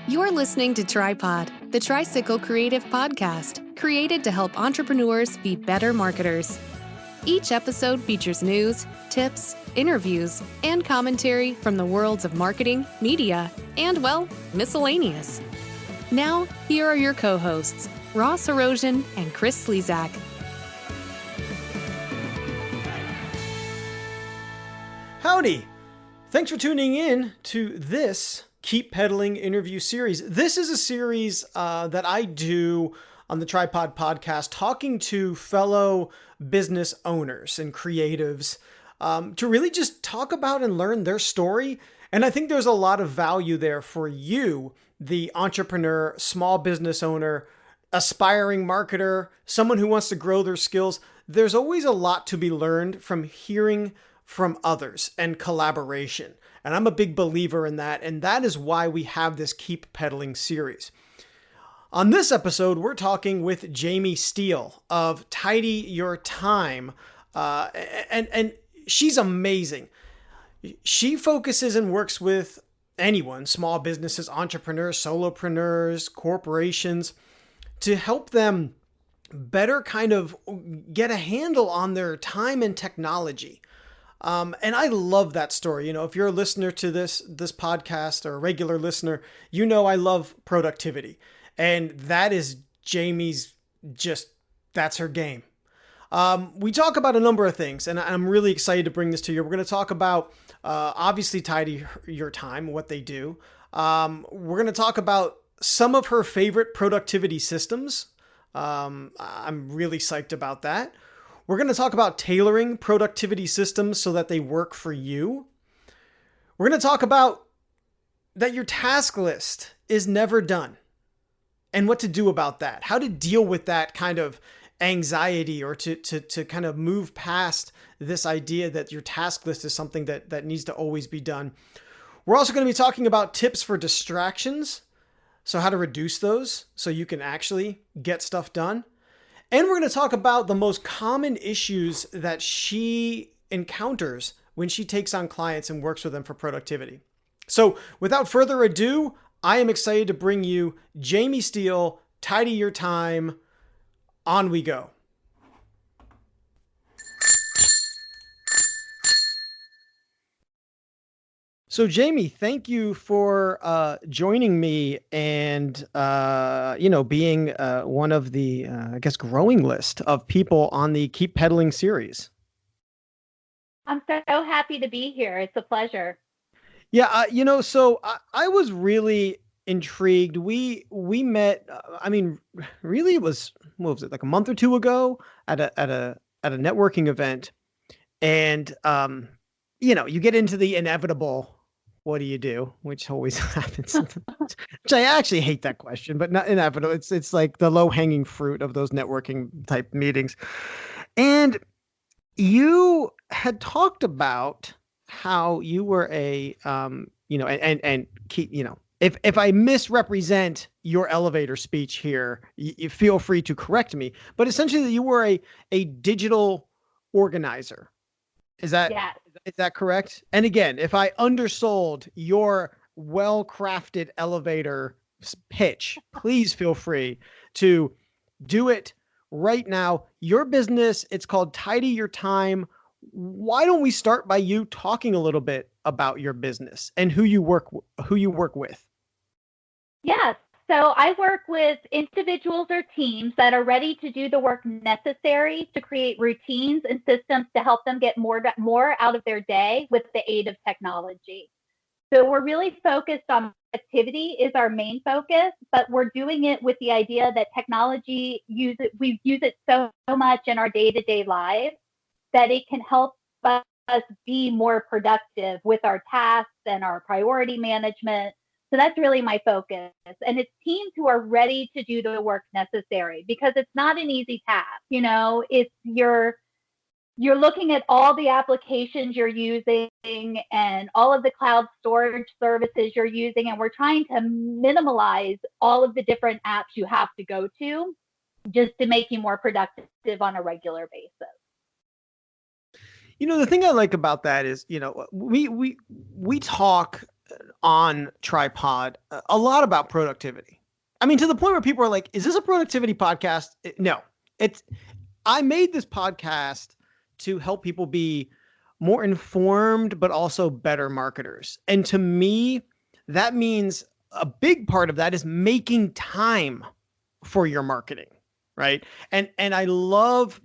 You're listening to Tripod, the Tricycle Creative Podcast, created to help entrepreneurs be better marketers. Each episode features news, tips, interviews, and commentary from the worlds of marketing, media, and, well, miscellaneous. Now, here are your co-hosts, Ross Erosion and Chris Slezak. Howdy! Thanks for tuning in to this Keep Peddling interview series. This is a series that I do on the Tripod Podcast, talking to fellow business owners and creatives to really just talk about and learn their story. And I think there's a lot of value there for you, the entrepreneur, small business owner, aspiring marketer, someone who wants to grow their skills. There's always a lot to be learned from hearing from others and collaboration. And I'm a big believer in that. And that is why we have this Keep Peddling series. On this episode, we're talking with Jamie Steele of Tidy Your Time. And she's amazing. She focuses and works with anyone, small businesses, entrepreneurs, solopreneurs, corporations, to help them better kind of get a handle on their time and technology. And I love that story. You know, if you're a listener to this podcast or a regular listener, you know I love productivity. And that is Jamie's that's her game. We talk about a number of things, and I'm really excited to bring this to you. We're going to talk about, obviously, Tidy Your Time, what they do. We're going to talk about some of her favorite productivity systems. I'm really psyched about that. We're going to talk about tailoring productivity systems so that they work for you. We're going to talk about that your task list is never done and what to do about that, how to deal with that kind of anxiety, or to kind of move past this idea that your task list is something that needs to always be done. We're also going to be talking about tips for distractions, so how to reduce those so you can actually get stuff done. And we're going to talk about the most common issues that she encounters when she takes on clients and works with them for productivity. So without further ado, I am excited to bring you Jamie Steele, Tidy Your Time. On we go. So Jamie, thank you for joining me and, being one of the, growing list of people on the Keep Peddling series. I'm so happy to be here. It's a pleasure. Yeah, so I was really intrigued. We met, really it was, what was it, like a month or two ago at a networking event. And, you get into the inevitable, what do you do? Which always happens. Which I actually hate that question, but not inevitable. It's like the low hanging fruit of those networking type meetings. And you had talked about how you were if I misrepresent your elevator speech here, you feel free to correct me. But essentially, you were a digital organizer. Is that correct? And again, if I undersold your well-crafted elevator pitch, please feel free to do it right now. Your business, it's called Tidy Your Time. Why don't we start by you talking a little bit about your business and who you work with? Yes. So I work with individuals or teams that are ready to do the work necessary to create routines and systems to help them get more out of their day with the aid of technology. So we're really focused on activity is our main focus, but we're doing it with the idea that we use it so much in our day-to-day lives that it can help us be more productive with our tasks and our priority management. So that's really my focus. And it's teams who are ready to do the work necessary, because it's not an easy task. It's you're looking at all the applications you're using and all of the cloud storage services you're using, and we're trying to minimize all of the different apps you have to go to just to make you more productive on a regular basis. The thing I like about that is, we talk on Tripod a lot about productivity. I mean, to the point where people are like, is this a productivity podcast? No, I made this podcast to help people be more informed, but also better marketers. And to me, that means a big part of that is making time for your marketing, right? And I love,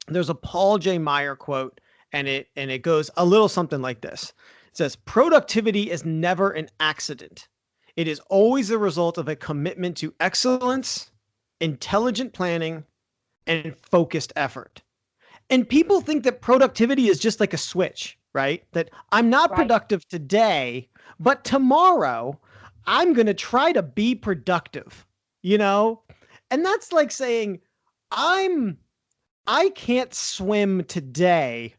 there's a Paul J. Meyer quote, and it goes a little something like this. It says, productivity is never an accident. It is always the result of a commitment to excellence, intelligent planning, and focused effort. And people think that productivity is just like a switch, right? That I'm not productive today, but tomorrow I'm going to try to be productive, you know? And that's like saying, I can't swim today,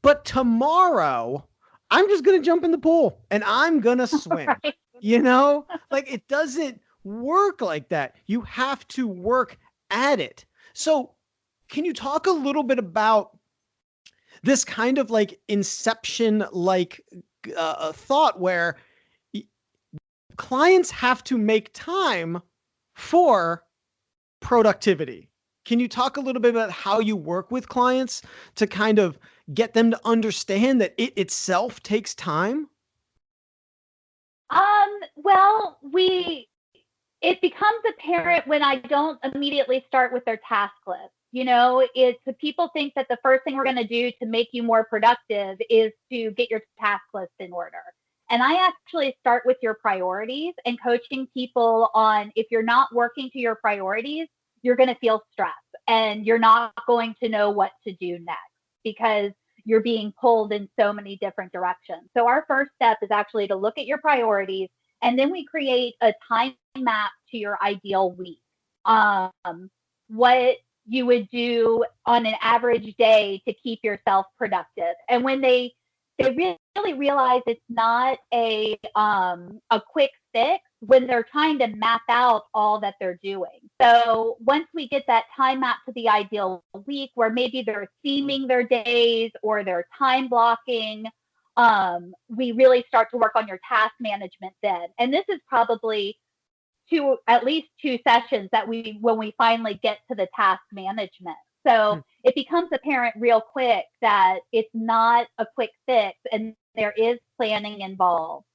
but tomorrow I'm just going to jump in the pool and I'm going to swim, you know? Like, it doesn't work like that. You have to work at it. So can you talk a little bit about this kind of like inception, like thought where clients have to make time for productivity? Can you talk a little bit about how you work with clients to kind of get them to understand that it itself takes time? Well, it becomes apparent when I don't immediately start with their task list. You know, people think that the first thing we're going to do to make you more productive is to get your task list in order. And I actually start with your priorities and coaching people on, if you're not working to your priorities, you're going to feel stressed and you're not going to know what to do next because you're being pulled in so many different directions. So our first step is actually to look at your priorities, and then we create a time map to your ideal week. What you would do on an average day to keep yourself productive. And when they really realize it's not a quick fix, when they're trying to map out all that they're doing. So once we get that time map to the ideal week, where maybe they're theming their days or they're time blocking, we really start to work on your task management then. And this is probably at least two sessions when we finally get to the task management. So it becomes apparent real quick that it's not a quick fix and there is planning involved.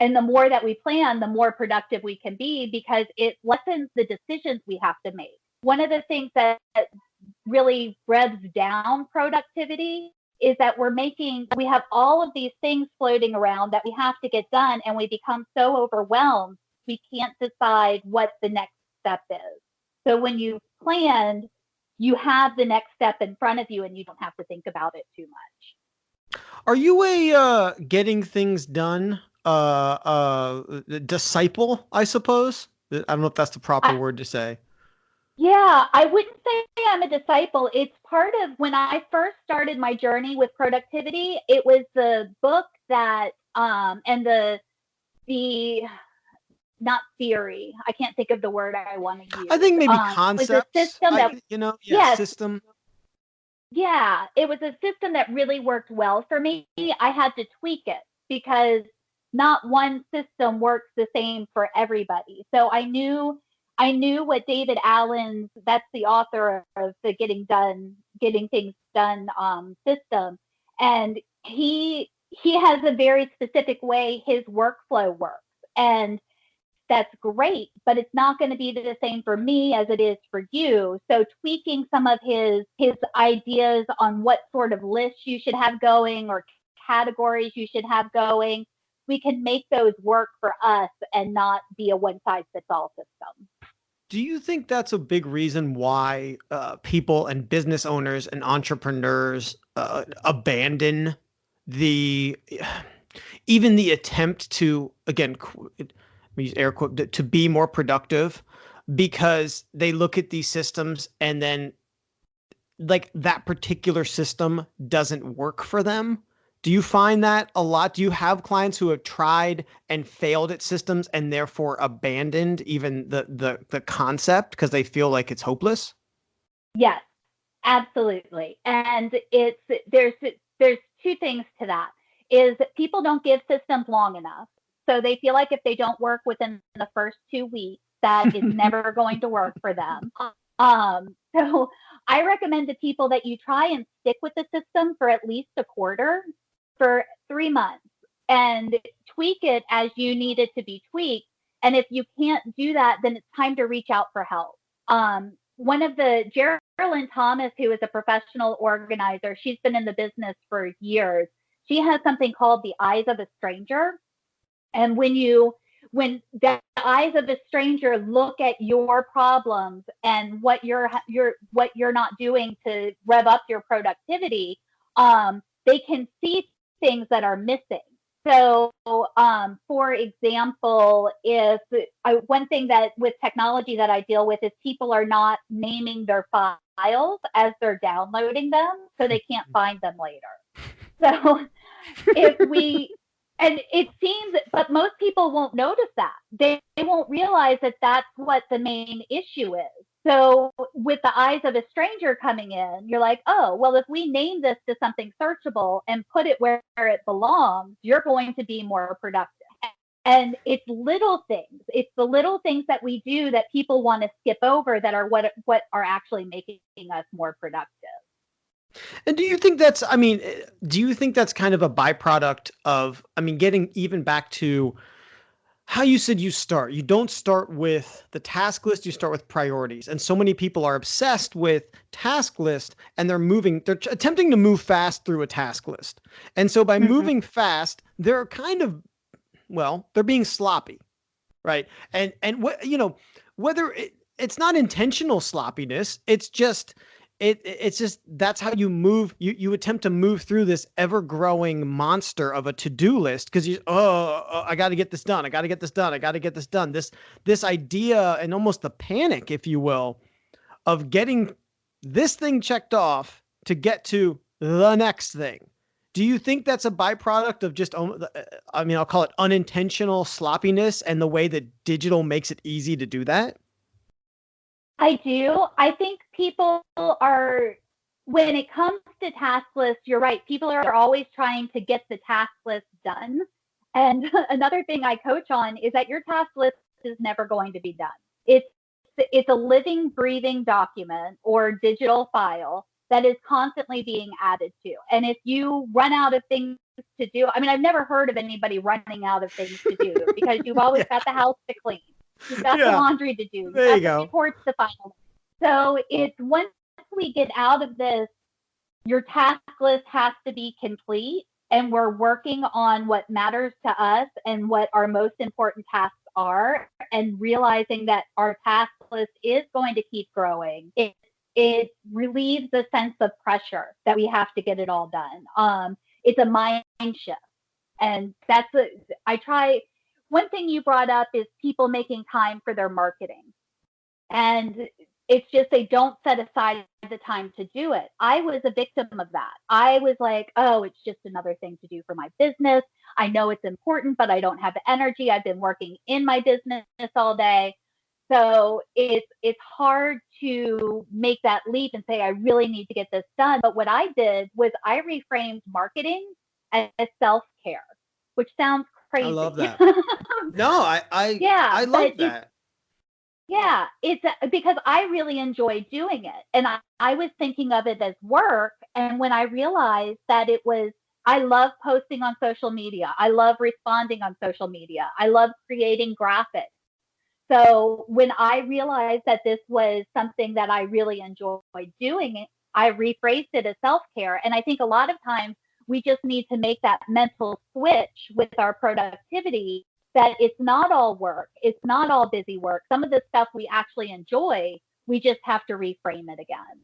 And the more that we plan, the more productive we can be because it lessens the decisions we have to make. One of the things that really revs down productivity is that we have all of these things floating around that we have to get done, and we become so overwhelmed we can't decide what the next step is. So when you've planned, you have the next step in front of you and you don't have to think about it too much. Are you a getting things done disciple, I suppose? I don't know if that's the proper word to say. Yeah, I wouldn't say I'm a disciple. It's part of when I first started my journey with productivity, it was the book that and the not theory. I can't think of the word I want to use. I think maybe concept. System system. Yeah, it was a system that really worked well for me. I had to tweak it because not one system works the same for everybody. So I knew what David Allen's, that's the author of the Getting Things Done system, and he has a very specific way his workflow works, and that's great, but it's not going to be the same for me as it is for you. So tweaking some of his ideas on what sort of lists you should have going or categories you should have going, we can make those work for us and not be a one-size-fits-all system. Do you think that's a big reason why people and business owners and entrepreneurs abandon even the attempt to, again, use air quote, to be more productive, because they look at these systems and then like that particular system doesn't work for them? Do you find that a lot? Do you have clients who have tried and failed at systems and therefore abandoned even the concept because they feel like it's hopeless? Yes, absolutely. And there's two things to that. is people don't give systems long enough. So they feel like if they don't work within the first 2 weeks, that is never going to work for them. So I recommend to people that you try and stick with the system for at least a quarter, for 3 months, and tweak it as you need it to be tweaked. And if you can't do that, then it's time to reach out for help. One of the Geraldine Thomas, who is a professional organizer, she's been in the business for years. She has something called the eyes of a stranger. And when the eyes of a stranger look at your problems and what you're not doing to rev up your productivity, they can see things that are missing. So, for example, one thing that with technology that I deal with is people are not naming their files as they're downloading them, so they can't find them later. So and it seems, but most people won't notice that. They won't realize that that's what the main issue is. So with the eyes of a stranger coming in, you're like, oh, well, if we name this to something searchable and put it where it belongs, you're going to be more productive. And it's little things. It's the little things that we do that people want to skip over that are what are actually making us more productive. And do you think that's kind of a byproduct of, getting even back to how you said you start? You don't start with the task list, you start with priorities. And so many people are obsessed with task list and they're attempting to move fast through a task list. And so by moving fast, they're kind of, they're being sloppy, right? And whether it's not intentional sloppiness, it's just that's how you move. You attempt to move through this ever-growing monster of a to-do list because I got to get this done. I got to get this done. I got to get this done. This idea and almost the panic, if you will, of getting this thing checked off to get to the next thing. Do you think that's a byproduct of just, I'll call it unintentional sloppiness and the way that digital makes it easy to do that? I do. I think people are, when it comes to task lists, you're right. People are always trying to get the task list done. And another thing I coach on is that your task list is never going to be done. It's a living, breathing document or digital file that is constantly being added to. And if you run out of things to do, I've never heard of anybody running out of things to do because you've always got the house to clean. You've got the laundry to do. You've got the reports to file. So it's once we get out of this, your task list has to be complete, and we're working on what matters to us and what our most important tasks are, and realizing that our task list is going to keep growing. It relieves the sense of pressure that we have to get it all done. It's a mind shift, and one thing you brought up is people making time for their marketing. And it's just they don't set aside the time to do it. I was a victim of that. I was like, oh, it's just another thing to do for my business. I know it's important, but I don't have the energy. I've been working in my business all day. So it's hard to make that leap and say, I really need to get this done. But what I did was I reframed marketing as self-care, which sounds crazy. I love that. No, I love that. Yeah, it's because I really enjoy doing it. And I was thinking of it as work. And when I realized that I love posting on social media. I love responding on social media. I love creating graphics. So when I realized that this was something that I really enjoyed doing, I rephrased it as self-care. And I think a lot of times we just need to make that mental switch with our productivity, that it's not all work. It's not all busy work. Some of the stuff we actually enjoy, we just have to reframe it again.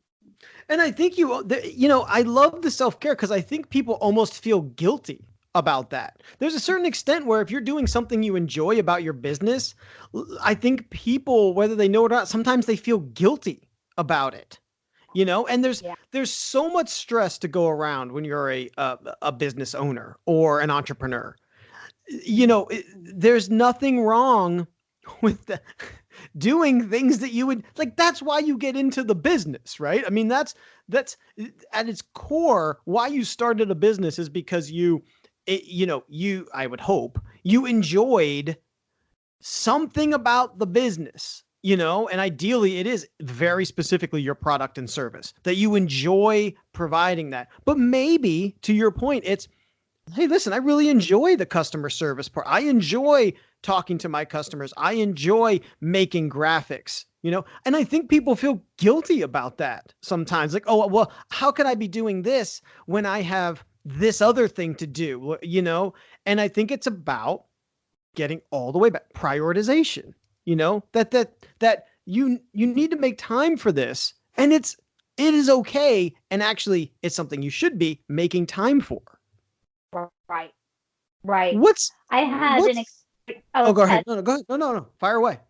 And I think I love the self-care because I think people almost feel guilty about that. There's a certain extent where if you're doing something you enjoy about your business, I think people, whether they know it or not, sometimes they feel guilty about it. And there's so much stress to go around when you're a business owner or an entrepreneur. There's nothing wrong with doing things that you would like. That's why you get into the business, right? That's at its core why you started a business, is because you I would hope you enjoyed something about the business, and ideally it is very specifically your product and service that you enjoy providing that. But maybe to your point, it's, hey, listen, I really enjoy the customer service part. I enjoy talking to my customers. I enjoy making graphics, and I think people feel guilty about that sometimes. Like, oh, well, how could I be doing this when I have this other thing to do, And I think it's about getting all the way back, prioritization, that you need to make time for this, and it is okay. And actually it's something you should be making time for. Right. I go ahead. No, go ahead. No. Fire away.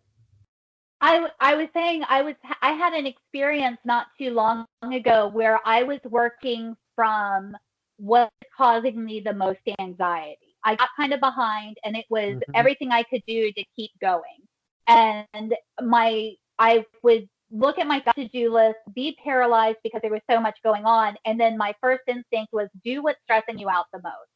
I was saying I had an experience not too long ago where I was working from what's causing me the most anxiety. I got kind of behind, and it was everything I could do to keep going. And I would look at my to-do list, be paralyzed because there was so much going on. And then my first instinct was do what's stressing you out the most.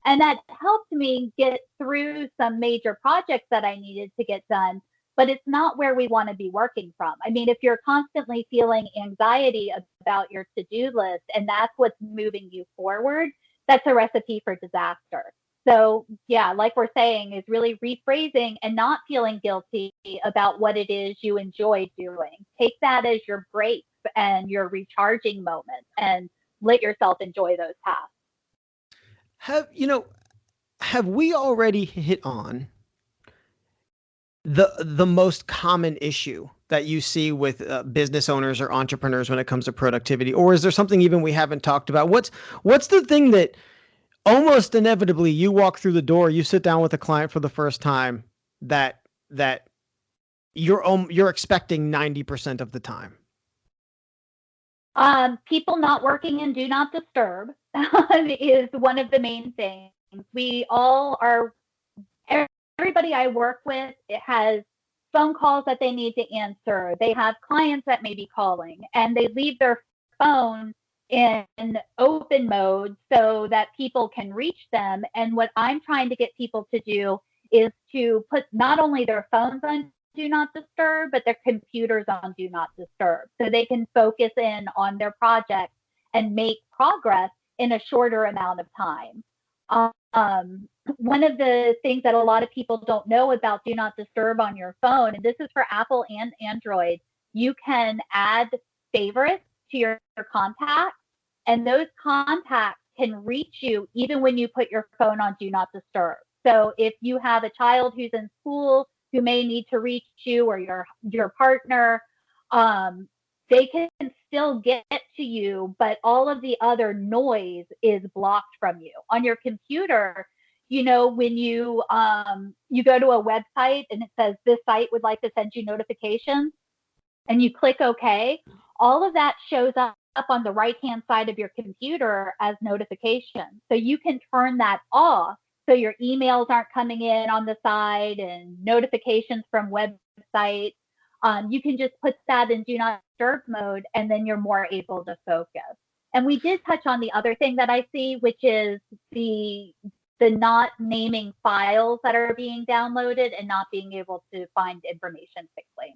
And that helped me get through some major projects that I needed to get done. But it's not where we want to be working from. I mean, if you're constantly feeling anxiety about your to-do list and that's what's moving you forward, that's a recipe for disaster. So yeah, like we're saying, is really rephrasing and not feeling guilty about what it is you enjoy doing. Take that as your breaks and your recharging moments, and let yourself enjoy those tasks. Have we already hit on the most common issue that you see with business owners or entrepreneurs when it comes to productivity? Or is there something even we haven't talked about? What's the thing that almost inevitably you walk through the door, you sit down with a client for the first time that you're expecting 90% of the time? People not working in Do Not Disturb is one of the main things. Everybody I work with, it has phone calls that they need to answer. They have clients that may be calling, and they leave their phone in open mode so that people can reach them. And what I'm trying to get people to do is to put not only their phones on Do Not Disturb, but their computers on Do Not Disturb, so they can focus in on their project and make progress in a shorter amount of time. One of the things that a lot of people don't know about Do Not Disturb on your phone, and this is for Apple and Android, you can add favorites to your contacts, and those contacts can reach you even when you put your phone on Do Not Disturb. So if you have a child who's in school who may need to reach you, or your partner, they can still get to you, but all of the other noise is blocked from you. On your computer, when you go to a website and it says this site would like to send you notifications, and you click OK, all of that shows up on the right-hand side of your computer as notifications. So you can turn that off, so your emails aren't coming in on the side and notifications from websites. You can just put that in Do Not Disturb mode, and then you're more able to focus. And we did touch on the other thing that I see, which is the not naming files that are being downloaded and not being able to find information quickly.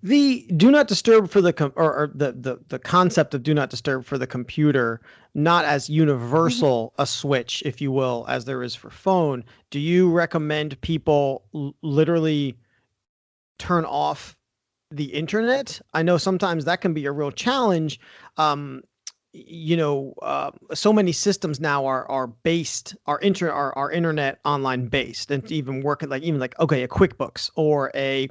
The Do Not Disturb for the concept of Do Not Disturb for the computer, not as universal a switch, if you will, as there is for phone. Do you recommend people literally turn off the internet? I know sometimes that can be a real challenge. So many systems now are based, our internet online based, and even working like a QuickBooks or even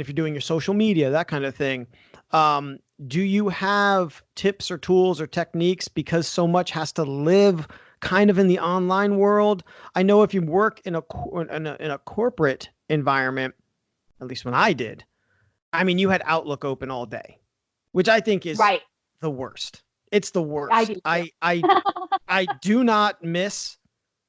if you're doing your social media, that kind of thing. Do you have tips or tools or techniques, because so much has to live kind of in the online world? I know if you work in a corporate environment, at least when I did, you had Outlook open all day, which I think is right. The worst. It's the worst. I do. I do not miss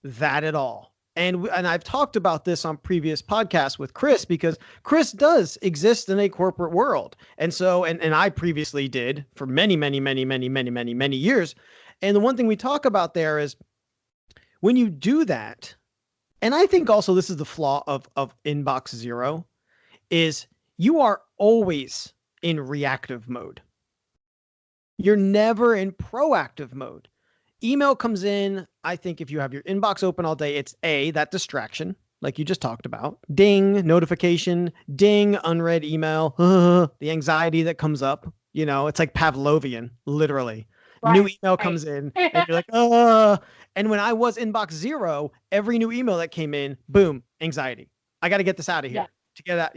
that at all. And I've talked about this on previous podcasts with Chris, because Chris does exist in a corporate world. And so, and I previously did for many, many, many, many, many, many, many years. And the one thing we talk about there is when you do that, and I think also this is the flaw of inbox zero, is you are always in reactive mode. You're never in proactive mode. Email comes in. I think if you have your inbox open all day, it's that distraction, like you just talked about. Ding, notification, ding, unread email, the anxiety that comes up. It's like Pavlovian, literally. Right. New email comes in and you're like, and when I was inbox zero, every new email that came in, boom, anxiety. I got to get this out of here to get that,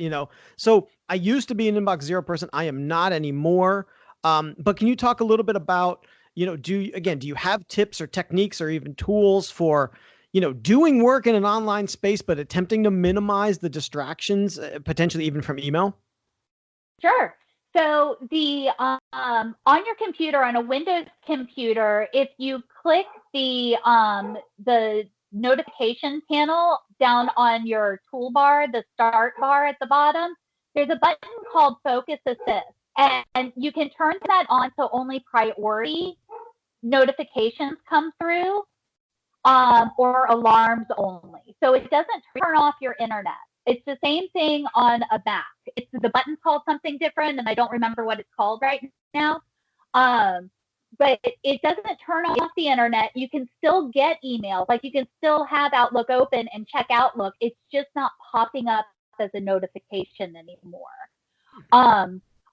So I used to be an inbox zero person. I am not anymore. But can you talk a little bit about, do you have tips or techniques or even tools for, doing work in an online space, but attempting to minimize the distractions, potentially even from email? Sure. So on your computer, on a Windows computer, if you click the notification panel down on your toolbar, the start bar at the bottom, there's a button called Focus Assist. And you can turn that on so only priority notifications come through, or alarms only. So it doesn't turn off your internet. It's the same thing on a Mac. The button's called something different, and I don't remember what it's called right now. But it doesn't turn off the internet. You can still get emails. Like, you can still have Outlook open and check Outlook. It's just not popping up as a notification anymore.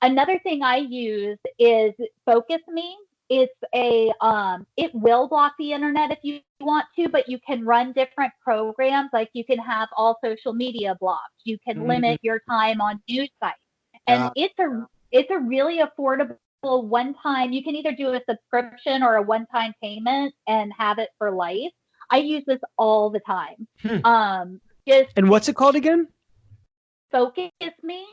Another thing I use is Focus Me. It's it will block the internet if you want to, but you can run different programs. Like, you can have all social media blocked. You can limit your time on news sites. And it's a really affordable one-time. You can either do a subscription or a one-time payment and have it for life. I use this all the time. And what's it called again? Focus Me.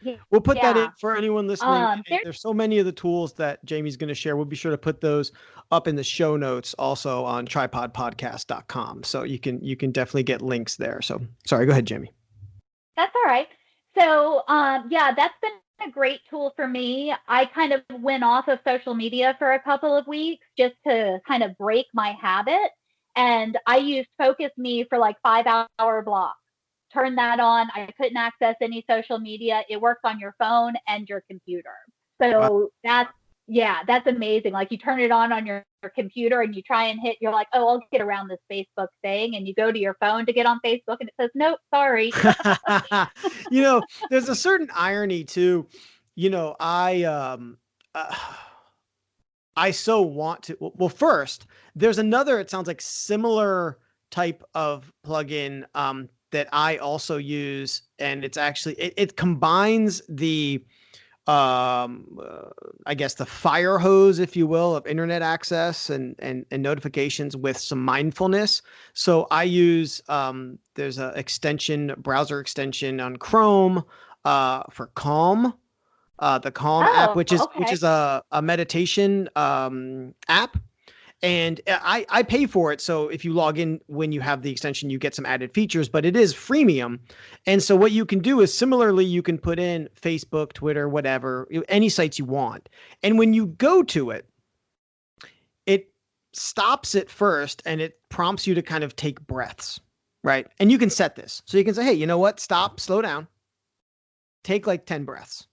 Okay. We'll put that in for anyone listening. There's so many of the tools that Jamie's going to share. We'll be sure to put those up in the show notes, also on tripodpodcast.com. So you can definitely get links there. So sorry, go ahead, Jamie. That's all right. So that's been a great tool for me. I kind of went off of social media for a couple of weeks just to kind of break my habit. And I used Focus Me for like 5-hour blocks. Turn that on. I couldn't access any social media. It works on your phone and your computer. So that's amazing. Like, you turn it on your computer and you try and you're like, oh, I'll get around this Facebook thing. And you go to your phone to get on Facebook and it says, nope, sorry. There's a certain irony too. I so want to, well, first there's another, it sounds like similar type of plugin, that I also use, and it's actually it combines the I guess the fire hose, if you will, of internet access and notifications with some mindfulness. So I use there's a browser extension on Chrome for Calm, the Calm app, which is a meditation app. And I pay for it. So if you log in when you have the extension, you get some added features, but it is freemium. And so what you can do is, similarly, you can put in Facebook, Twitter, whatever, any sites you want. And when you go to it, it stops it first and it prompts you to kind of take breaths, right? And you can set this. So you can say, hey, you know what? Stop, slow down, take like 10 breaths,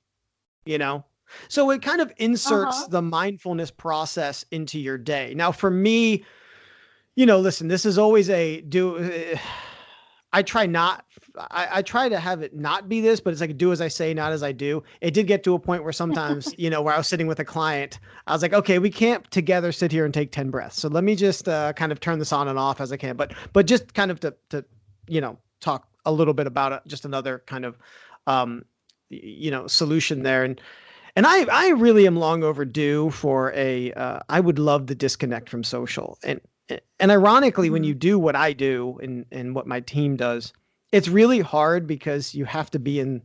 So it kind of inserts the mindfulness process into your day. Now, for me, listen, this is always I try to have it not be this, but it's like, do as I say, not as I do. It did get to a point where sometimes, where I was sitting with a client, I was like, okay, we can't together sit here and take 10 breaths. So let me just kind of turn this on and off as I can. But just kind of to talk a little bit about it, just another kind of, solution there. And I really am long overdue for I would love to disconnect from social. And ironically, when you do what I do and what my team does, it's really hard because you have to be in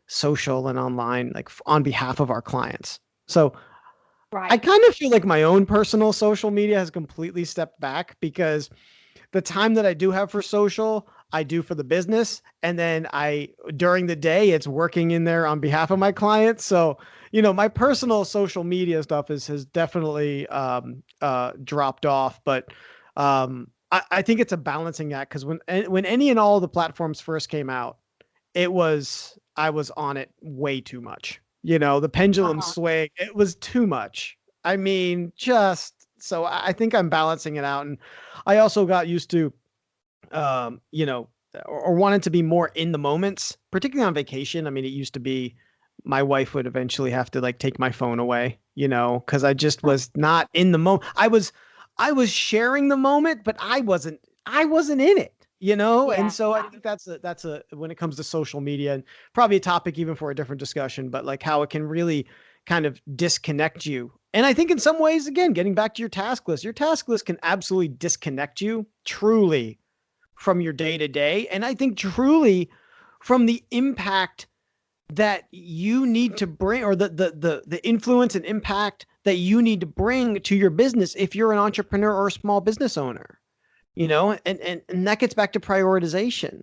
social and online, like on behalf of our clients. So I kind of feel like my own personal social media has completely stepped back, because the time that I do have for social, I do for the business. And then during the day, it's working in there on behalf of my clients. So, my personal social media stuff has definitely dropped off, but I think it's a balancing act, because when any and all the platforms first came out, I was on it way too much. The pendulum swing, it was too much. I mean, so I think I'm balancing it out. And I also got used to, or wanted to be more in the moments, particularly on vacation. I mean, it used to be my wife would eventually have to like take my phone away, because I just was not in the moment. I was sharing the moment, but I wasn't in it. And so I think that's a when it comes to social media, and probably a topic even for a different discussion, but like how it can really kind of disconnect you. And I think in some ways, again, getting back to your task list can absolutely disconnect you truly from your day to day. And I think truly from the impact that you need to bring, or the influence and impact that you need to bring to your business if you're an entrepreneur or a small business owner. And that gets back to prioritization.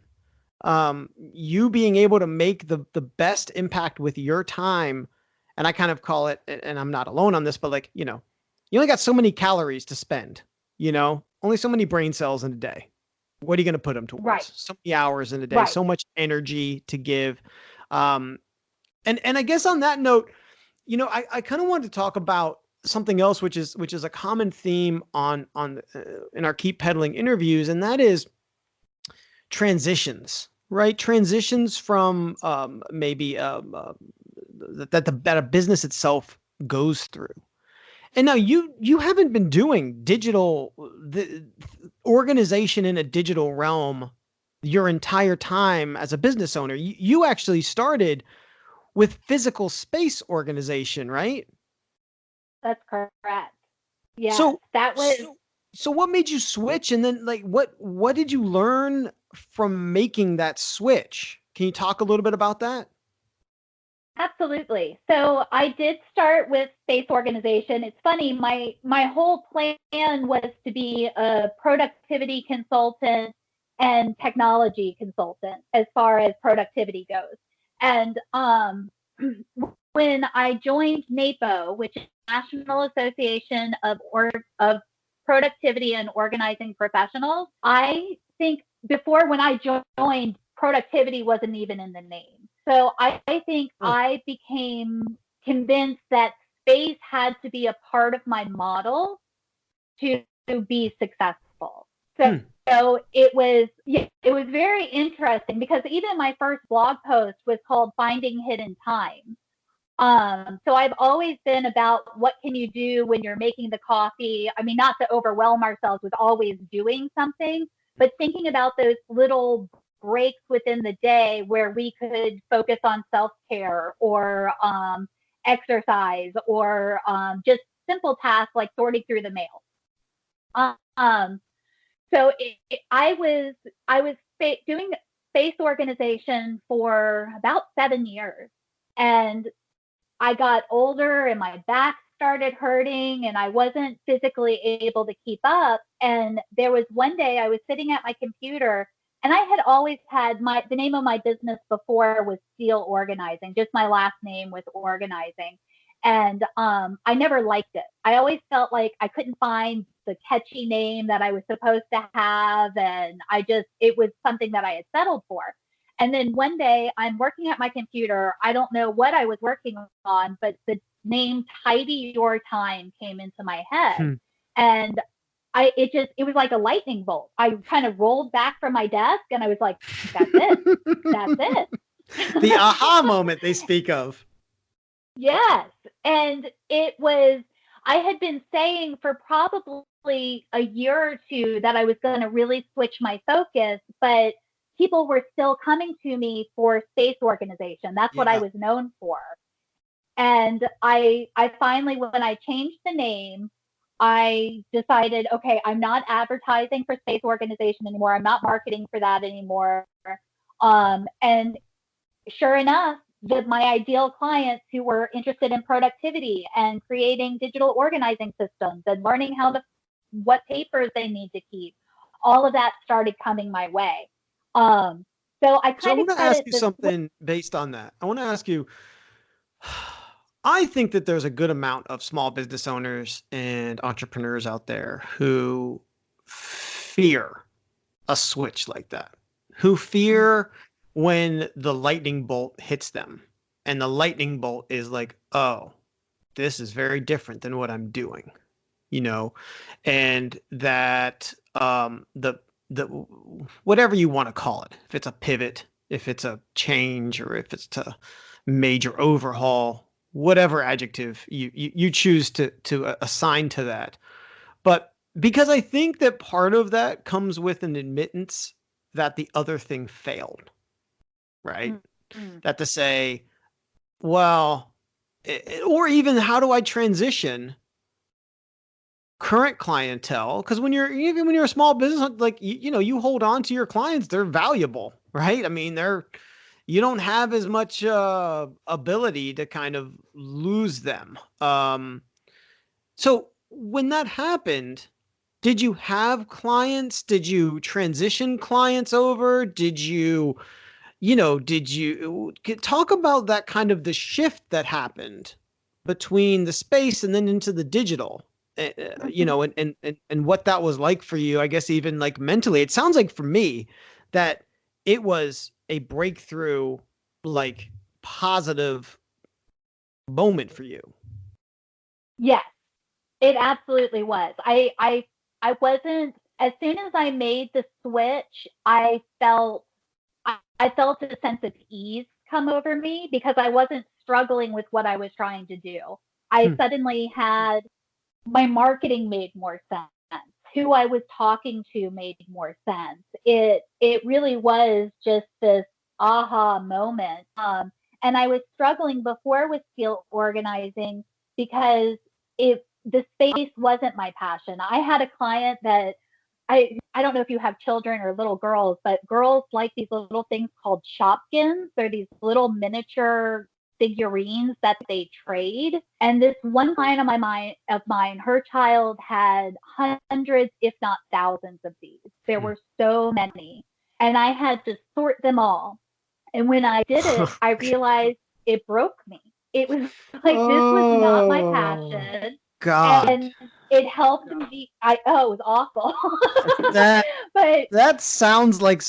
You being able to make the best impact with your time. And I kind of call it, and I'm not alone on this, but like, you only got so many calories to spend, only so many brain cells in a day. What are you going to put them towards? Right. So many hours in a day, so much energy to give. And I guess on that note, I kind of wanted to talk about something else, which is a common theme in our Keep Pedaling interviews, and that is transitions, right? Transitions from maybe that a business itself goes through. And now you haven't been doing the organization in a digital realm your entire time as a business owner. You actually started with physical space organization, right? That's correct. Yeah. So that was. So what made you switch? And then like, what did you learn from making that switch? Can you talk a little bit about that? Absolutely. So I did start with space organization. It's funny, my whole plan was to be a productivity consultant and technology consultant as far as productivity goes. And when I joined NAPO, which is National Association of Productivity and Organizing Professionals, I think before, when I joined, productivity wasn't even in the name. So I think I became convinced that space had to be a part of my model to be successful. So it was very interesting, because even my first blog post was called Finding Hidden Time. So I've always been about what can you do when you're making the coffee. I mean, not to overwhelm ourselves with always doing something, but thinking about those little breaks within the day where we could focus on self-care or exercise or just simple tasks like sorting through the mail. So I was doing space organization for about 7 years, and I got older and my back started hurting and I wasn't physically able to keep up. And there was one day I was sitting at my computer, and I had always had the name of my business before was Steele Organizing, just my last name was Organizing. And I never liked it. I always felt like I couldn't find the catchy name that I was supposed to have. And it was something that I had settled for. And then one day I'm working at my computer. I don't know what I was working on, but the name Tidy Your Time came into my head. And it was like a lightning bolt. I kind of rolled back from my desk and I was like, that's it. That's it. The aha moment they speak of. Yes. And I had been saying for probably a year or two that I was going to really switch my focus, but people were still coming to me for space organization. That's what I was known for. And I finally, when I changed the name, I decided, okay, I'm not advertising for space organization anymore. I'm not marketing for that anymore. And sure enough, my ideal clients who were interested in productivity and creating digital organizing systems and learning what papers they need to keep, all of that started coming my way. So I want to ask you something based on that. I want to ask you, I think that there's a good amount of small business owners and entrepreneurs out there who fear a switch like that, who fear when the lightning bolt hits them. And the lightning bolt is like, oh, this is very different than what I'm doing, and that the whatever you want to call it, if it's a pivot, if it's a change, or if it's a major overhaul, whatever adjective you choose to assign to that. But because I think that part of that comes with an admittance that the other thing failed, right? Mm-hmm. That to say, well, or even how do I transition current clientele? Because when you're a small business, like you hold on to your clients, they're valuable, right? I mean, you don't have as much ability to kind of lose them. So when that happened, did you have clients? Did you transition clients over? Did you talk about that kind of the shift that happened between the space and then into the digital, and what that was like for you, I guess, even like mentally? It sounds like for me that it was a breakthrough, like positive moment for you. Yes, it absolutely was. I wasn't, as soon as I made the switch, I felt a sense of ease come over me because I wasn't struggling with what I was trying to do. I suddenly had, my marketing made more sense. Who I was talking to made more sense. It really was just this aha moment. And I was struggling before with Steele organizing because the space wasn't my passion. I had a client that I don't know if you have children or little girls, but girls like these little things called Shopkins. They're these little miniature figurines that they trade. And this one client of mine, her child had hundreds, if not thousands of these. There were so many. And I had to sort them all. And when I did it, I realized it broke me. It was like, this was not my passion. God. And it helped me. It was awful. That sounds like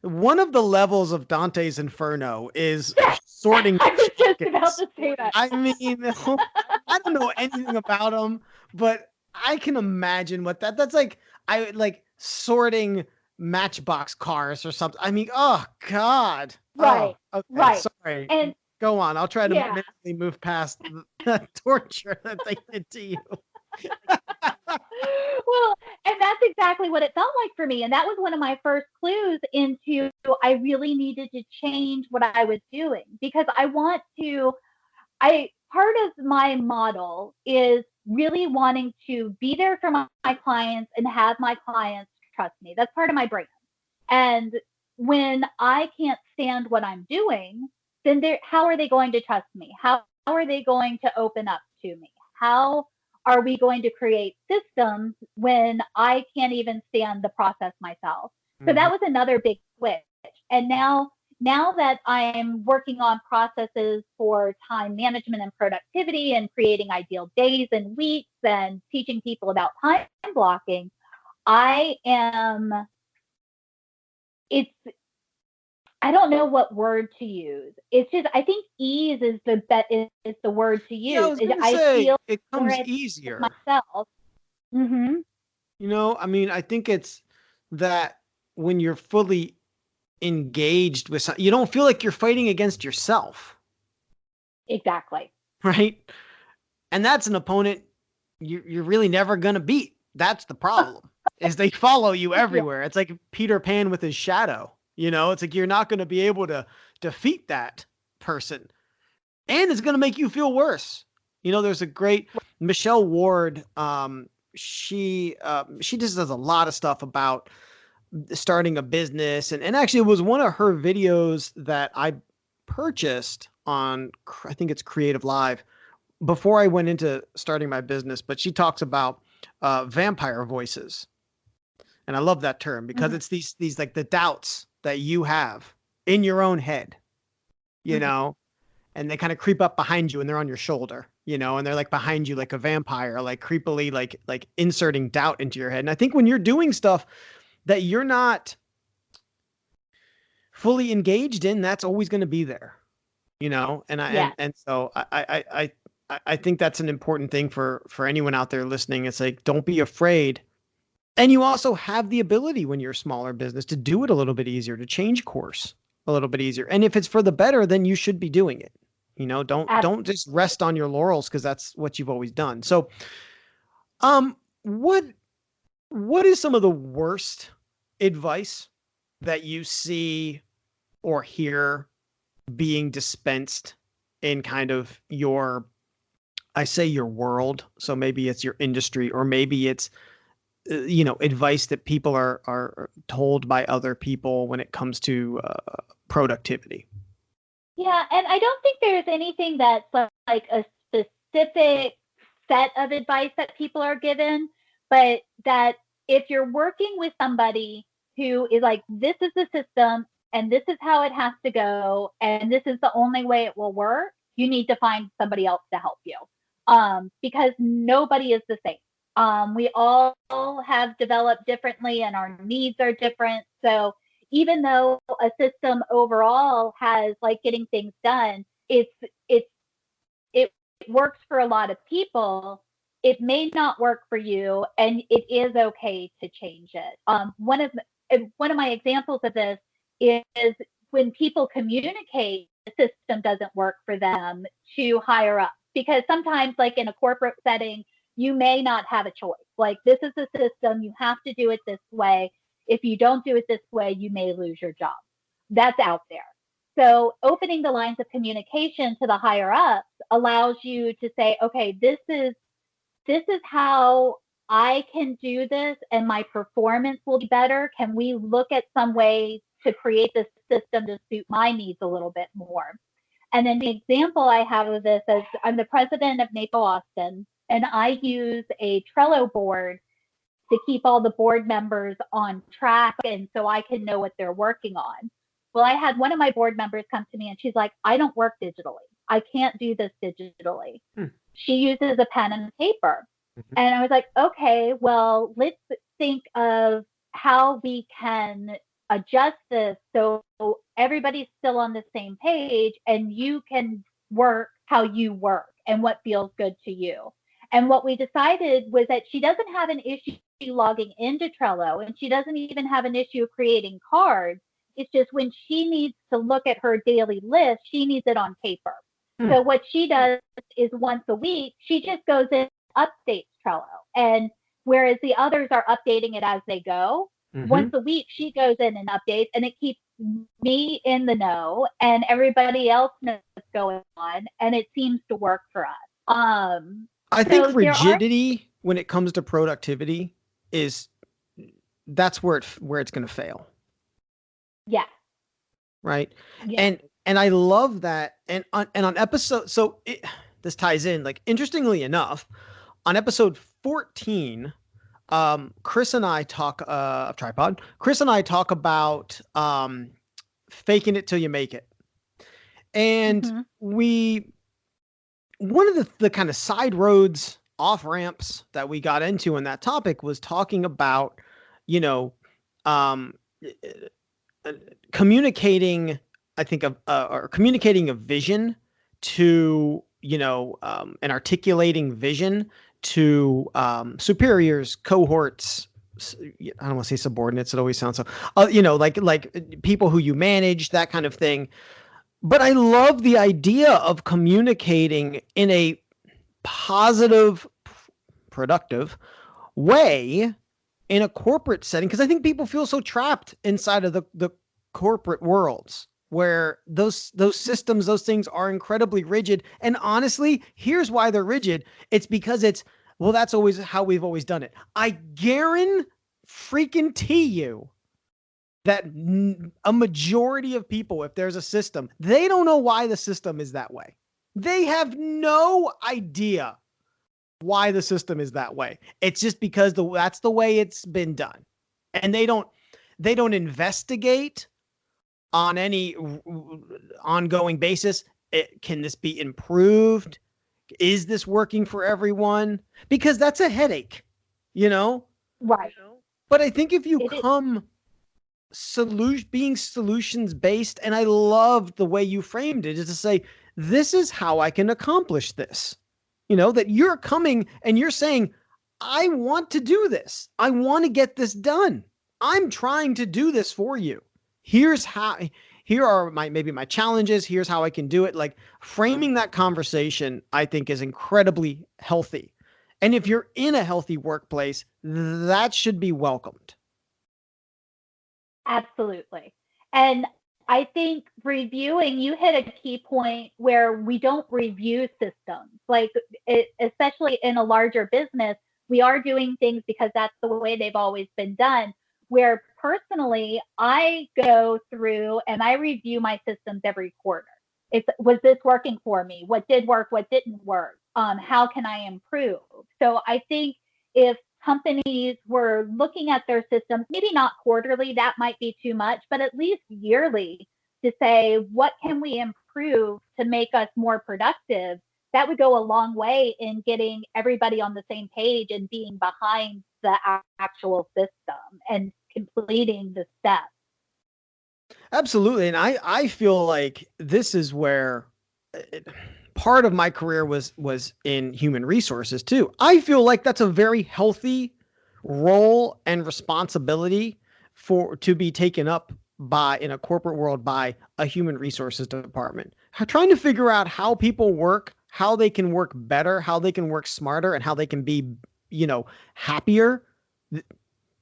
one of the levels of Dante's Inferno is sorting. I was just about to say that. I mean, I don't know anything about them, but I can imagine what that's like. I like sorting Matchbox cars or something. I mean, oh God. Right. Oh, okay, right. Sorry. And go on. I'll try to mentally move past the torture that they did to you. Well, and that's exactly what it felt like for me. And that was one of my first clues into I really needed to change what I was doing because part of my model is really wanting to be there for my clients and have my clients trust me. That's part of my brand. And when I can't stand what I'm doing, then how are they going to trust me? How are they going to open up to me? How are we going to create systems when I can't even stand the process myself? So that was another big switch. And now that I'm working on processes for time management and productivity and creating ideal days and weeks and teaching people about time blocking, I don't know what word to use. It's just, I think ease is the word to use. Yeah, I feel it comes easier myself. Mm-hmm. I mean, I think it's that when you're fully engaged with something, you don't feel like you're fighting against yourself. Exactly. Right. And that's an opponent you're really never going to beat. That's the problem is they follow you everywhere. It's like Peter Pan with his shadow. It's like you're not going to be able to defeat that person. And it's going to make you feel worse. There's a great Michelle Ward. She just does a lot of stuff about starting a business. And actually, it was one of her videos that I purchased on, I think it's Creative Live, before I went into starting my business. But she talks about vampire voices. And I love that term because it's these like the doubts that you have in your own head, and they kind of creep up behind you and they're on your shoulder, you know, and they're like behind you like a vampire, like creepily, like inserting doubt into your head. And I think when you're doing stuff that you're not fully engaged in, that's always going to be there, you know? And so I think that's an important thing for anyone out there listening. It's like, don't be afraid. And you also have the ability when you're a smaller business to do it a little bit easier, to change course a little bit easier. And if it's for the better, then you should be doing it. You know, don't just rest on your laurels because that's what you've always done. So, what is some of the worst advice that you see or hear being dispensed in kind of your world? So maybe it's your industry, or maybe it's, advice that people are told by other people when it comes to productivity. Yeah, and I don't think there's anything that's like a specific set of advice that people are given, but that if you're working with somebody who is like, this is the system and this is how it has to go and this is the only way it will work, you need to find somebody else to help you, because nobody is the same. We all have developed differently and our needs are different. So even though a system overall has like getting things done, it works for a lot of people. It may not work for you, and it is okay to change it. One of my examples of this is when people communicate the system doesn't work for them to higher up, because sometimes like in a corporate setting, you may not have a choice. Like, this is the system, you have to do it this way. If you don't do it this way, you may lose your job. That's out there. So opening the lines of communication to the higher ups allows you to say, okay, this is how I can do this and my performance will be better. Can we look at some way to create this system to suit my needs a little bit more? And then the example I have of this is I'm the president of NAPO Austin, and I use a Trello board to keep all the board members on track, and so I can know what they're working on. Well, I had one of my board members come to me and she's like, I don't work digitally. I can't do this digitally. She uses a pen and paper. And I was like, okay, well, let's think of how we can adjust this so everybody's still on the same page and you can work how you work and what feels good to you. And what we decided was that she doesn't have an issue logging into Trello, and she doesn't even have an issue creating cards. It's just when she needs to look at her daily list, she needs it on paper. So what she does is once a week, she just goes in and updates Trello. And whereas the others are updating it as they go, once a week, she goes in and updates, and it keeps me in the know and everybody else knows what's going on. And it seems to work for us. I think rigidity when it comes to productivity that's where it's going to fail. Yeah. Right. Yeah. And I love that. And on episode, this ties in, like, interestingly enough, on episode 14, Chris and I talk of Tripod. Chris and I talk about faking it till you make it. And one of the kind of side roads, off ramps that we got into in that topic was talking about, communicating, I think, or communicating a vision to, and articulating vision to superiors, cohorts. I don't want to say subordinates. It always sounds so, like people who you manage, that kind of thing. But I love the idea of communicating in a positive, productive way in a corporate setting, because I think people feel so trapped inside of the corporate worlds where those systems, those things are incredibly rigid. And honestly, here's why they're rigid. It's because that's always how we've always done it. I guarantee you that a majority of people, if there's a system, they don't know why the system is that way. They have no idea why the system is that way. It's just because that's the way it's been done. And they don't investigate on any ongoing basis. Can this be improved? Is this working for everyone? Because that's a headache, you know? Right. But I think if you It is. come being solutions based, and I love the way you framed it, is to say, this is how I can accomplish this. You know, that you're coming and you're saying, I want to do this. I want to get this done. I'm trying to do this for you. Here are maybe my challenges. Here's how I can do it. Like, framing that conversation, I think, is incredibly healthy. And if you're in a healthy workplace, that should be welcomed. Absolutely. And I think reviewing, you hit a key point where we don't review systems. Like, especially in a larger business, we are doing things because that's the way they've always been done. Where personally, I go through and I review my systems every quarter. Was this working for me? What did work? What didn't work? How can I improve? So I think if companies were looking at their systems, maybe not quarterly, that might be too much, but at least yearly, to say, what can we improve to make us more productive? That would go a long way in getting everybody on the same page and being behind the actual system and completing the steps. Absolutely. And I feel like this is where part of my career was in human resources too. I feel like that's a very healthy role and responsibility to be taken up in a corporate world by a human resources department. Trying to figure out how people work, how they can work better, how they can work smarter, and how they can be, happier.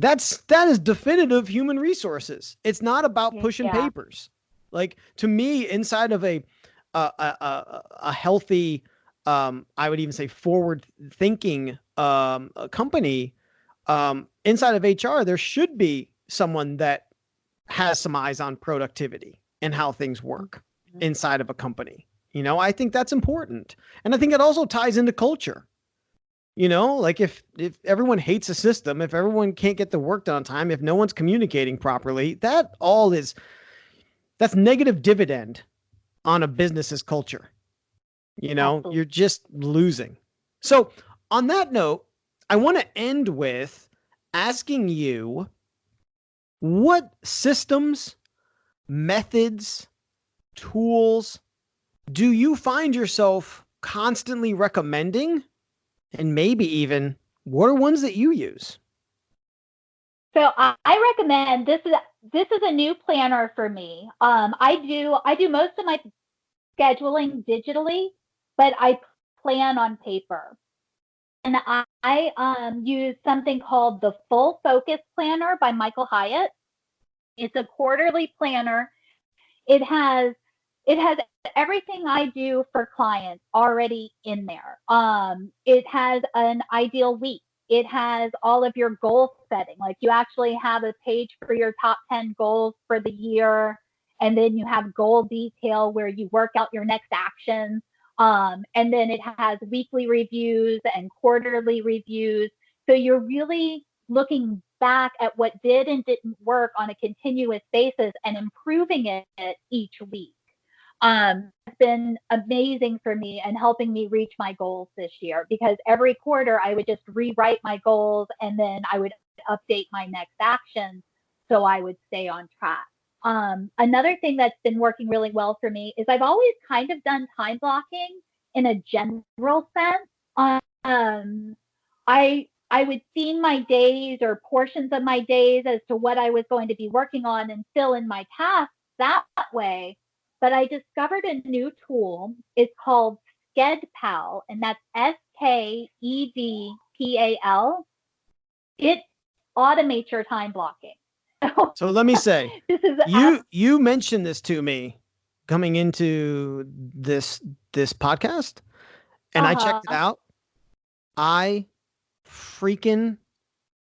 That is definitive human resources. It's not about pushing papers. Like, to me, inside of a healthy, I would even say forward thinking company, inside of HR, there should be someone that has some eyes on productivity and how things work inside of a company. I think that's important. And I think it also ties into culture. Like, if everyone hates a system, if everyone can't get the work done on time, if no one's communicating properly, that's negative dividend on a business's culture. Absolutely. You're just losing. So on that note, I want to end with asking you, what systems, methods, tools do you find yourself constantly recommending? And maybe even, what are ones that you use? So I recommend, this is a new planner for me. I do most of my scheduling digitally, but I plan on paper. And I use something called the Full Focus Planner by Michael Hyatt. It's a quarterly planner. It has everything I do for clients already in there. It has an ideal week. It has all of your goal setting. Like, you actually have a page for your top 10 goals for the year. And then you have goal detail where you work out your next actions. And then it has weekly reviews and quarterly reviews. So you're really looking back at what did and didn't work on a continuous basis and improving it each week. It's been amazing for me and helping me reach my goals this year, because every quarter I would just rewrite my goals and then I would update my next actions so I would stay on track. Another thing that's been working really well for me is I've always kind of done time blocking in a general sense. I would theme my days or portions of my days as to what I was going to be working on and fill in my tasks that way. But I discovered a new tool. It's called SkedPal, and that's SkedPal. It automates your time blocking. So let me say, you mentioned this to me coming into this podcast, and I checked it out. I freaking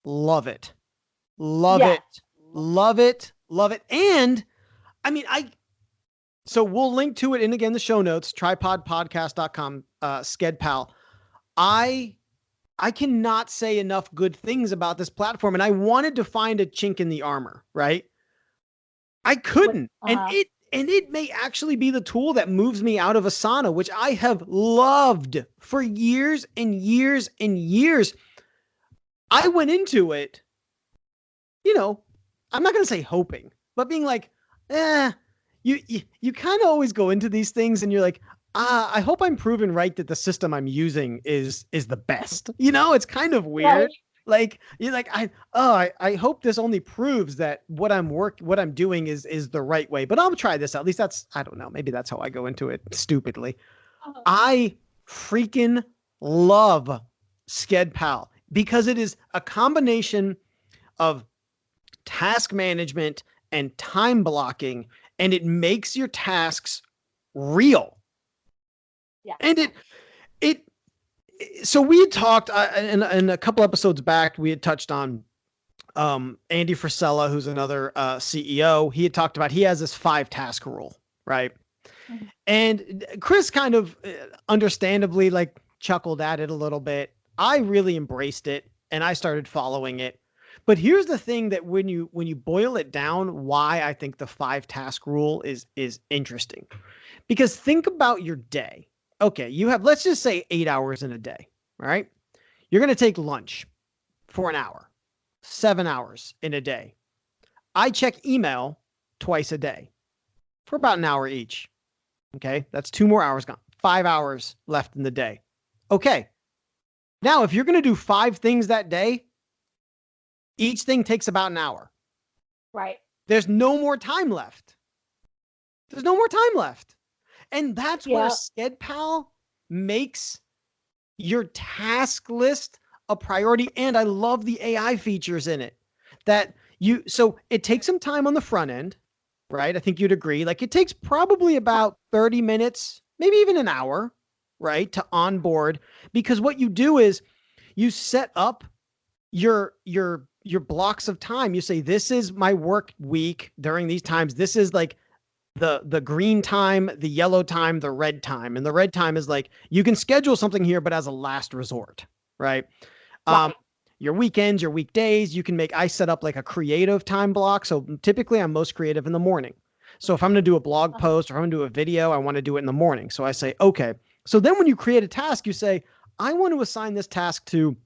love it. Love it. And I mean, so we'll link to it in, again, the show notes, tripodpodcast.com, SkedPal. I cannot say enough good things about this platform, and I wanted to find a chink in the armor, right? I couldn't. And And it may actually be the tool that moves me out of Asana, which I have loved for years and years and years. I went into it, I'm not going to say hoping, but being like, you kind of always go into these things and you're like, I hope I'm proven right that the system I'm using is the best. It's kind of weird. Right. Like you're like, I hope this only proves that what I'm doing is the right way, but I'll try this out. At least I don't know. Maybe that's how I go into it stupidly. Oh. I freaking love SchedPal because it is a combination of task management and time blocking, and it makes your tasks real. Yeah. And so we had talked in a couple episodes back, we had touched on Andy Frisella, who's another CEO. He had talked about, he has this 5-task rule, right? Mm-hmm. And Chris kind of understandably like chuckled at it a little bit. I really embraced it and I started following it. But here's the thing that when you boil it down, why I think the 5-task rule is interesting. Because think about your day. Okay, you have, let's just say 8 hours in a day, right? You're going to take lunch for an hour, 7 hours in a day. I check email twice a day for about an hour each. Okay, that's 2 more hours gone. 5 hours left in the day. Okay, now if you're going to do 5 things that day, each thing takes about an hour. Right. There's no more time left. And that's where SchedPal makes your task list a priority. And I love the AI features in it so it takes some time on the front end, right? I think you'd agree. Like it takes probably about 30 minutes, maybe even an hour, right? To onboard, because what you do is you set up your blocks of time. You say, this is my work week during these times. This is like the green time, the yellow time, the red time. And the red time is like, you can schedule something here, but as a last resort, right? Your weekends, your weekdays, I set up like a creative time block. So typically I'm most creative in the morning. So if I'm going to do a blog post or I'm going to do a video, I want to do it in the morning. So I say, okay. So then when you create a task, you say, I want to assign this task to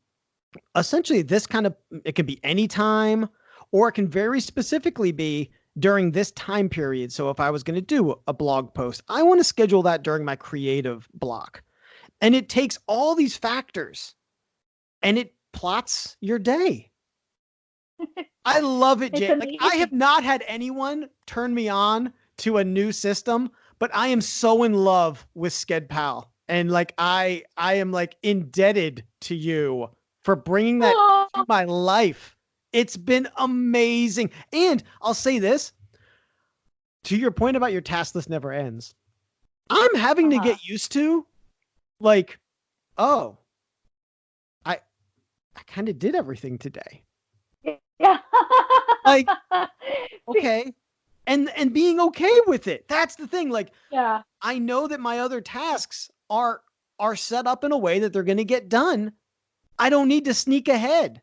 essentially this kind of, it can be any time, or it can very specifically be during this time period. So if I was going to do a blog post, I want to schedule that during my creative block. And it takes all these factors and it plots your day. I love it, Jay. Like, I have not had anyone turn me on to a new system, but I am so in love with SchedPal. And like, I am like indebted to you for bringing that to my life. It's been amazing. And I'll say this, to your point about your task list never ends. I'm having to get used to like, I kind of did everything today. Yeah. Like, okay. And being okay with it. That's the thing. Like, yeah, I know that my other tasks are set up in a way that they're going to get done. I don't need to sneak ahead.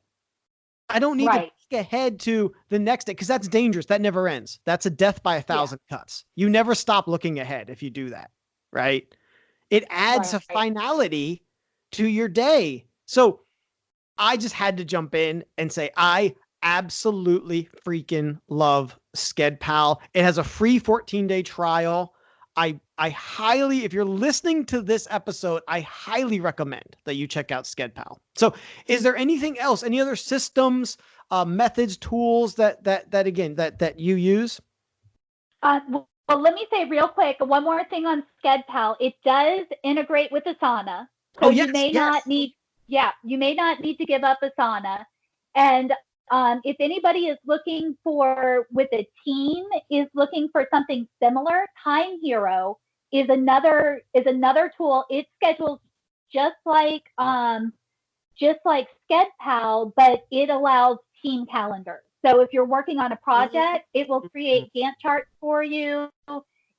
I don't need to sneak ahead to the next day, because that's dangerous. That never ends. That's a death by 1,000 cuts. You never stop looking ahead if you do that, right? It adds a finality to your day. So I just had to jump in and say, I absolutely freaking love SchedPal. It has a free 14-day trial. I highly, if you're listening to this episode, I highly recommend that you check out SchedPal. So is there anything else, any other systems, methods, tools that you use? Well, let me say real quick, one more thing on SchedPal. It does integrate with Asana. So you may not need to give up Asana. And if anybody is looking for, with a team, is looking for something similar, Time Hero is another tool. It schedules just like SchedPal, but it allows team calendars. So if you're working on a project, it will create Gantt charts for you.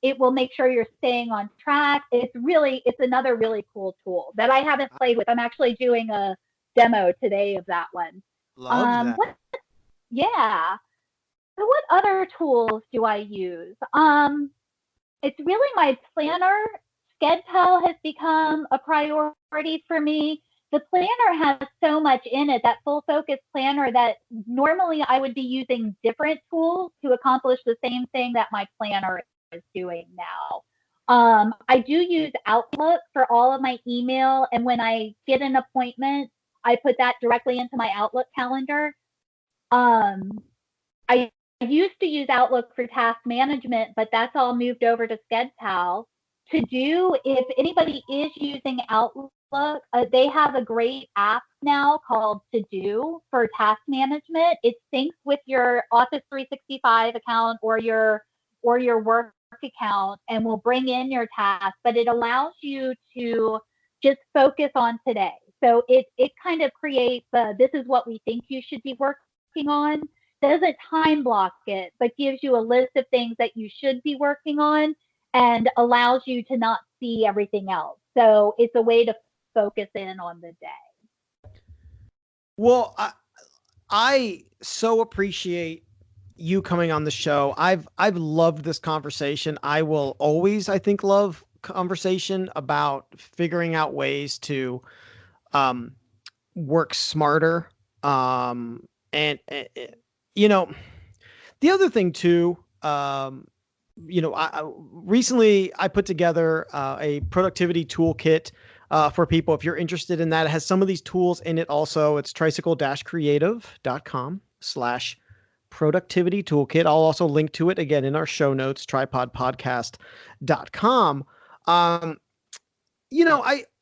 It will make sure you're staying on track. It's another really cool tool that I haven't played with. I'm actually doing a demo today of that one. Love that. So what other tools do I use? It's really my planner. Schedule has become a priority for me. The planner has so much in it, that full focus planner, that normally I would be using different tools to accomplish the same thing that my planner is doing now. I do use Outlook for all of my email, and when I get an appointment, I put that directly into my Outlook calendar. Um, I used to use Outlook for task management, but that's all moved over to SchedPal. To do, if anybody is using Outlook, they have a great app now called To Do for task management. It syncs with your Office 365 account or your work account and will bring in your tasks, but it allows you to just focus on today. So it kind of creates this is what we think you should be working on. Doesn't time block it, but gives you a list of things that you should be working on and allows you to not see everything else. So it's a way to focus in on the day. Well, I so appreciate you coming on the show. I've loved this conversation. I will always, I think, love conversation about figuring out ways to work smarter. And you know, the other thing too, recently I put together a productivity toolkit for people. If you're interested in that, it has some of these tools in it also. It's tricycle-creative.com/productivity toolkit. I'll also link to it again in our show notes, tripodpodcast.com.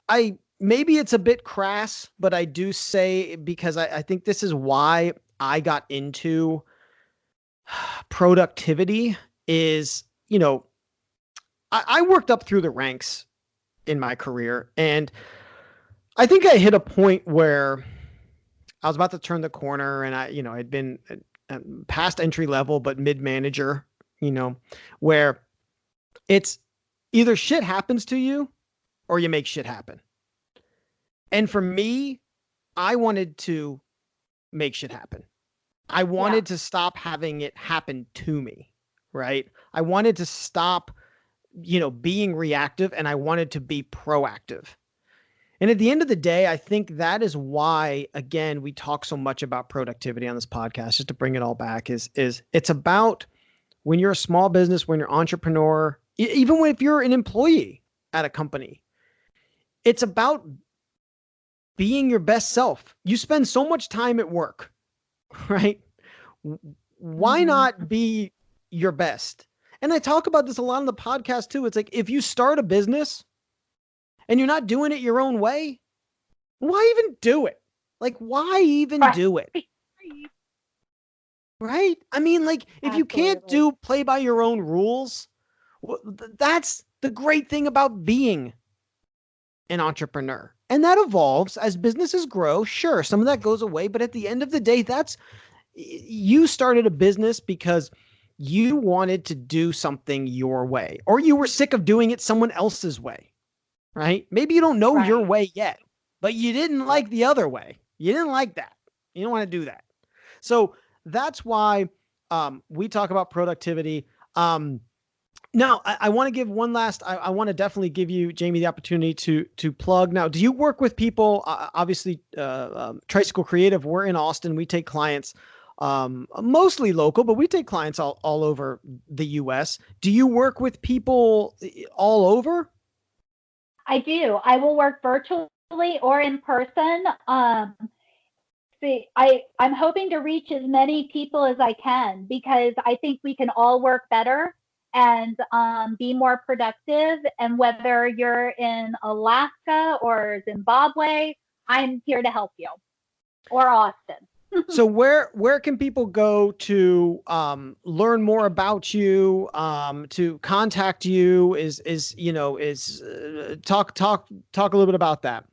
I maybe it's a bit crass, but I do say, because I think this is why I got into productivity is, I worked up through the ranks in my career, and I think I hit a point where I was about to turn the corner, and I'd been past entry level, but mid manager, where it's either shit happens to you or you make shit happen. And for me, I wanted to make shit happen. I wanted to stop having it happen to me, right? I wanted to stop, being reactive, and I wanted to be proactive. And at the end of the day, I think that is why, again, we talk so much about productivity on this podcast, just to bring it all back, is it's about when you're a small business, when you're an entrepreneur, even if you're an employee at a company, it's about being your best self. You spend so much time at work, right? Why not be your best? And I talk about this a lot on the podcast too. It's like, if you start a business and you're not doing it your own way, why even do it? Like, why even do it? Right? I mean, like, if you can't play by your own rules, that's the great thing about being an entrepreneur. And that evolves as businesses grow. Sure, some of that goes away, but at the end of the day, you started a business because you wanted to do something your way, or you were sick of doing it someone else's way, right? Maybe you don't know your way yet, but you didn't like the other way. You didn't like that. You don't want to do that. So that's why we talk about productivity. Now, I want to give one last, I want to definitely give you, Jamie, the opportunity to plug. Now, do you work with people, obviously, Tricycle Creative, we're in Austin. We take clients, mostly local, but we take clients all over the U.S. Do you work with people all over? I do. I will work virtually or in person. I'm hoping to reach as many people as I can, because I think we can all work better and be more productive. And whether you're in Alaska or Zimbabwe, I'm here to help you, or Austin. So where can people go to learn more about you, to contact you? Talk a little bit about that.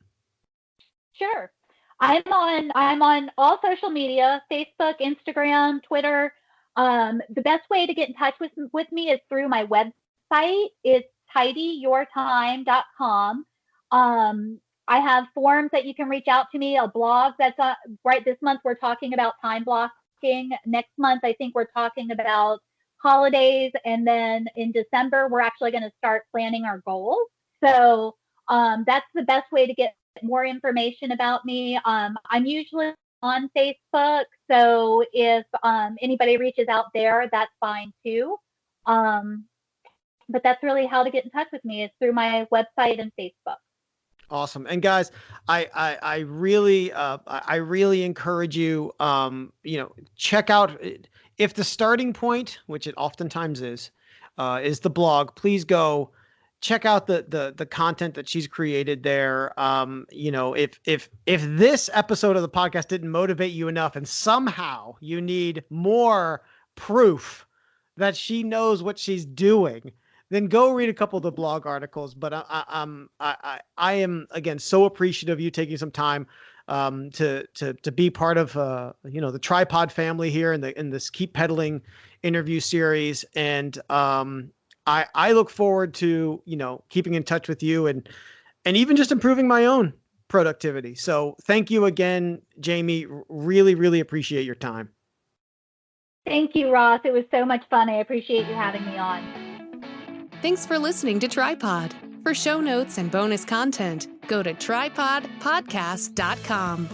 Sure. I'm on all social media: Facebook, Instagram, Twitter. The best way to get in touch with me is through my website. It's tidyyourtime.com. I have forms that you can reach out to me, a blog that's right this month. We're talking about time blocking. Next month, I think we're talking about holidays. And then in December, we're actually going to start planning our goals. So that's the best way to get more information about me. I'm usually on Facebook. So if anybody reaches out there, that's fine too. But that's really how to get in touch with me, is through my website and Facebook. Awesome. And guys, I really encourage you, check out, if the starting point, which it oftentimes is the blog, please go check out the content that she's created there. If this episode of the podcast didn't motivate you enough and somehow you need more proof that she knows what she's doing, then go read a couple of the blog articles. But I am, again, so appreciative of you taking some time to be part of the Tripod family here in this Keep Pedaling interview series. And I look forward to keeping in touch with you and even just improving my own productivity. So thank you again, Jamie. Really, really appreciate your time. Thank you, Ross. It was so much fun. I appreciate you having me on. Thanks for listening to Tripod. For show notes and bonus content, go to tripodpodcast.com.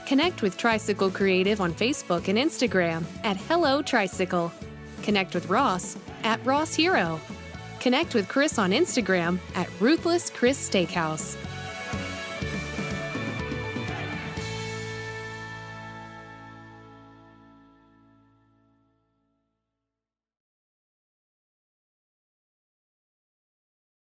Connect with Tricycle Creative on Facebook and Instagram at Hello Tricycle. Connect with Ross at Ross Hero. Connect with Chris on Instagram at Ruthless Chris Steakhouse.